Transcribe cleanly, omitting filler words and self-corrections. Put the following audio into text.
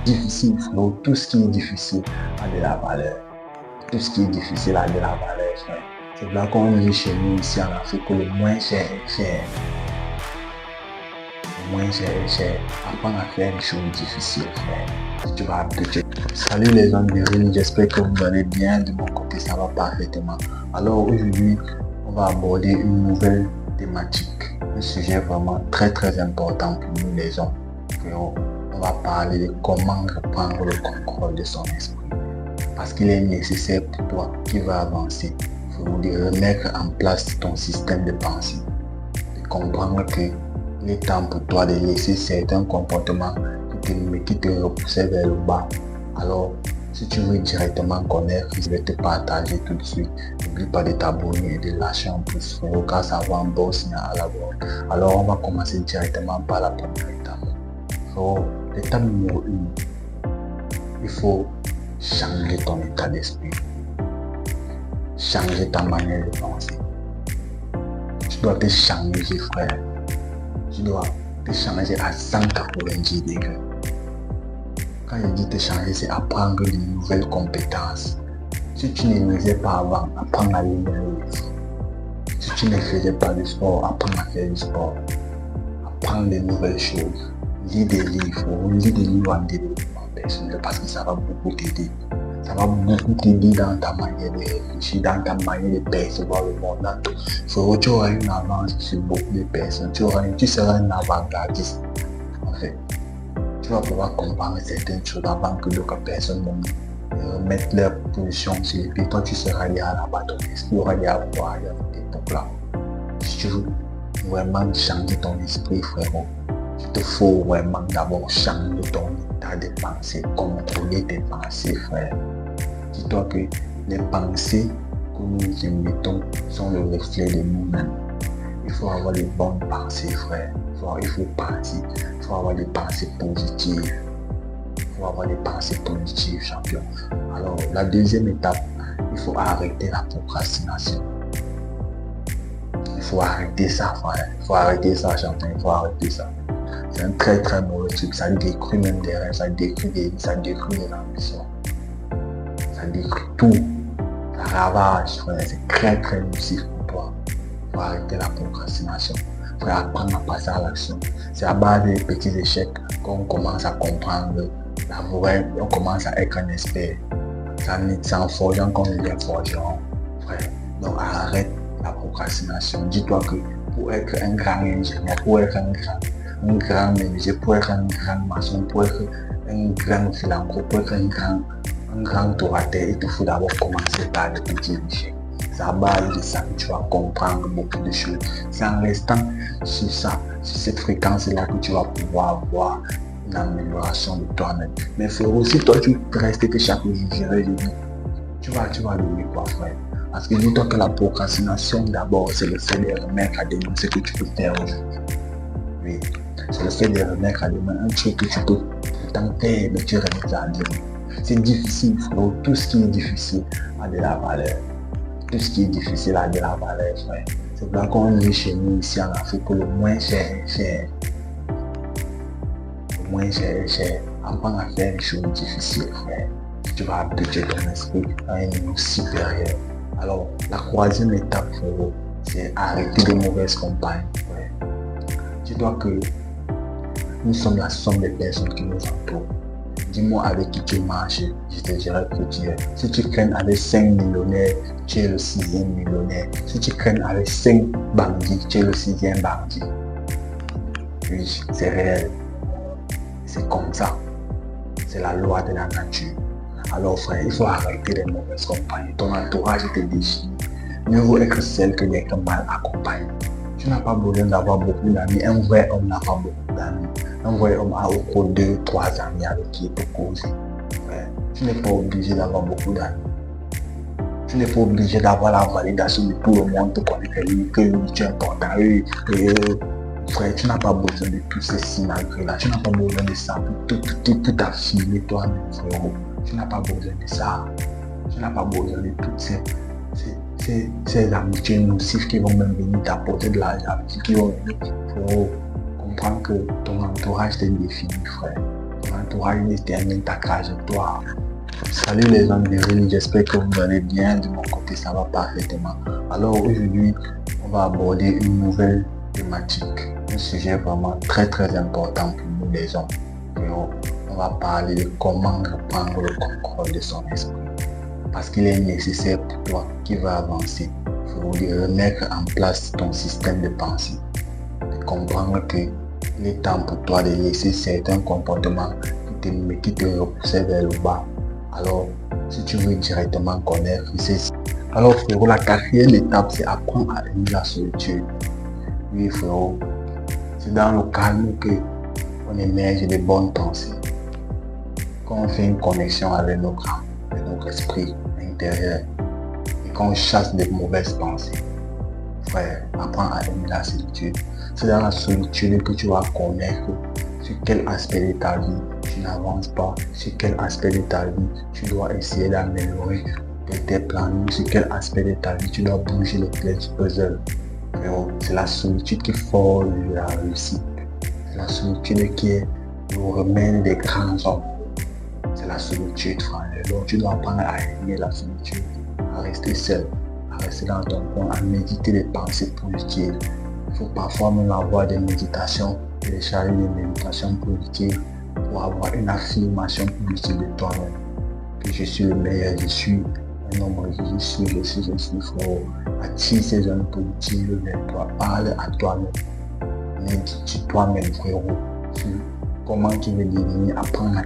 difficile, frérot. Tout ce qui est difficile a de la valeur. Tout ce qui est difficile a de la valeur, frère. C'est là qu'on dit chez nous, ici en Afrique, que le moins cher est cher. Le moins cher est cher. Apprendre à faire une chose difficile, frère. Tu vas appliquer. Salut les hommes bienvenue, j'espère que vous allez bien. De mon côté, ça va parfaitement. Alors aujourd'hui, on va aborder une nouvelle thématique. Un sujet vraiment très important pour nous les hommes. Frérot, on va parler de comment reprendre le contrôle de son esprit. Parce qu'il est nécessaire pour toi qui va avancer. Il faut de remettre en place ton système de pensée. De comprendre que il est temps pour toi de laisser certains comportements qui te repoussaient vers le bas. Alors, si tu veux directement connaître, je vais te partager tout de suite. N'oublie pas de t'abonner et de lâcher un pouce, car ça va un bon signal à la bonne. Alors, on va commencer directement par la première étape. L'étape numéro 1, il faut changer ton état d'esprit. Changer ta manière de penser. Tu dois te changer, frère. Tu dois te changer à 190 degrés. Quand je dis te changer, c'est apprendre de nouvelles compétences. Si tu ne lisais pas avant, apprendre à lire des livres. Si tu ne faisais pas de sport, apprendre à faire du sport. Apprendre de nouvelles choses. Lis des livres en développement personnel parce que ça va beaucoup t'aider. Ça va beaucoup t'aider dans ta manière de réfléchir, dans ta manière de percevoir le monde. Tu auras une avance sur beaucoup de personnes. Tu seras un avant-gardiste. En fait, tu vas pouvoir comprendre certaines choses avant que d'autres personnes mettent leur position sur les pieds. Toi, tu seras là là-bas, ton esprit aura des avoirs donc là. Si tu veux vraiment changer ton esprit, frérot, il te faut vraiment d'abord changer ton état de pensée, contrôler tes pensées, frère. Dis-toi que les pensées que nous émettons sont le reflet de nous-mêmes. Il faut avoir de bonnes pensées, frère. Il faut avoir des pensées positives. Il faut avoir des pensées positives, champion. Alors, la deuxième étape, il faut arrêter la procrastination. Il faut arrêter ça, frère. Il faut arrêter ça, champion. Il faut arrêter ça. C'est un très mauvais truc. Ça détruit même des rêves, ça détruit des ambitions. Ça détruit tout. Ça ravage, frère. C'est très nocif pour toi. Il faut arrêter la procrastination. Il faut apprendre à passer à l'action. C'est à base des petits échecs qu'on commence à comprendre la vraie, on commence à être un expert. C'est en forgeant qu'on devient forgeron. Frère. Donc arrête la procrastination. Dis-toi que pour être un grand ingénieur, pour être un grand menuisier, pour être un grand maçon, pour être un grand philanthrope, pour être un grand orateur, il te faut d'abord commencer par les petits échecs. C'est à base de ça que tu vas comprendre beaucoup de choses. C'est en restant sur ça, sur cette fréquence-là que tu vas pouvoir avoir une amélioration de toi-même. Mais frérot, si toi tu restes que chaque jour, tu vas donner quoi, frère? Parce que dis-toi que la procrastination, d'abord, c'est le fait de remettre à demain ce que tu peux faire aujourd'hui. Oui, c'est le fait de remettre à demain un truc que tu peux pourtant faire, mais tu remets ça à demain. C'est difficile, frérot. Tout ce qui est difficile a de la valeur. Tout ce qui est difficile a de la valeur, frère. C'est là qu'on dit chez nous, ici en Afrique, que le moins cher est cher. Le moins cher est cher. Apprendre à faire une chose difficile, frère. Tu vas habituer ton esprit à un niveau supérieur. Alors, la troisième étape, frérot, c'est arrêter les mauvaises compagnies, frère. Dis-toi que nous sommes la somme des personnes qui nous entourent. Dis-moi avec qui tu marches, je te dirai que tu es. Si tu traînes avec 5 millionnaires, tu es le 6e millionnaire. Si tu traînes avec 5 bandits, tu es le 6e bandit. Oui, c'est réel. C'est comme ça. C'est la loi de la nature. Alors frère, il faut arrêter les mauvaises compagnies. Ton entourage te déchire. Mieux vaut être seul que d'être mal accompagné. Tu n'as pas besoin d'avoir beaucoup d'amis. Un vrai homme n'a pas beaucoup d'amis. Un vrai homme a au moins 2-3 amis avec qui il peut causer. Ouais. Tu n'es pas obligé d'avoir beaucoup d'amis. Tu n'es pas obligé d'avoir la validation de tout le monde pour connaître lui, que tu es important. Frère, tu n'as pas besoin de tous ces signaux-là. Tu n'as pas besoin de ça pour t'affirmer toi-même, frérot. Tu n'as pas besoin de ça. Tu n'as pas besoin de toutes ces amitiés nocives qui vont même venir t'apporter de l'argent, qui vont venir. Faut comprendre que ton entourage te définit, frère. Ton entourage détermine ta trajectoire. Salut les hommes de Rémi, j'espère que vous allez bien. De mon côté, ça va parfaitement. Alors aujourd'hui, on va aborder une nouvelle thématique, un sujet vraiment très important pour nous les hommes. On va parler de comment reprendre le contrôle de son esprit. Parce qu'il est nécessaire pour toi qui va avancer. Il faut remettre en place ton système de pensée. De comprendre qu'il est temps pour toi de laisser certains comportements qui te repoussaient vers le bas. Alors, si tu veux directement connaître ceci. Alors frérot, la quatrième étape, c'est apprendre à aimer la solitude. Oui frérot, c'est dans le calme qu'on émerge de bonnes pensées. Quand on fait une connexion avec notre âme, avec notre esprit intérieur, et qu'on chasse des mauvaises pensées. Frère, apprends à aimer la solitude. C'est dans la solitude que tu vas connaître sur quel aspect de ta vie tu n'avances pas, sur quel aspect de ta vie tu dois essayer d'améliorer tes plans, sur quel aspect de ta vie tu dois bouger les pièces du puzzle. C'est la solitude qui forge la réussite. C'est la solitude qui est le remède des grands hommes. C'est la solitude, frère. Donc tu dois apprendre à aimer la solitude, à rester seul, à rester dans ton coin, à méditer des pensées positives. Il faut parfois même avoir des méditations, télécharger des méditations positives pour avoir une affirmation positive de toi-même. Que je suis le meilleur, je suis un homme, je suis fort. Attire ces zones positives vers toi, parle à toi-même. Médite toi-même, frérot, sur comment tu veux devenir, apprendre à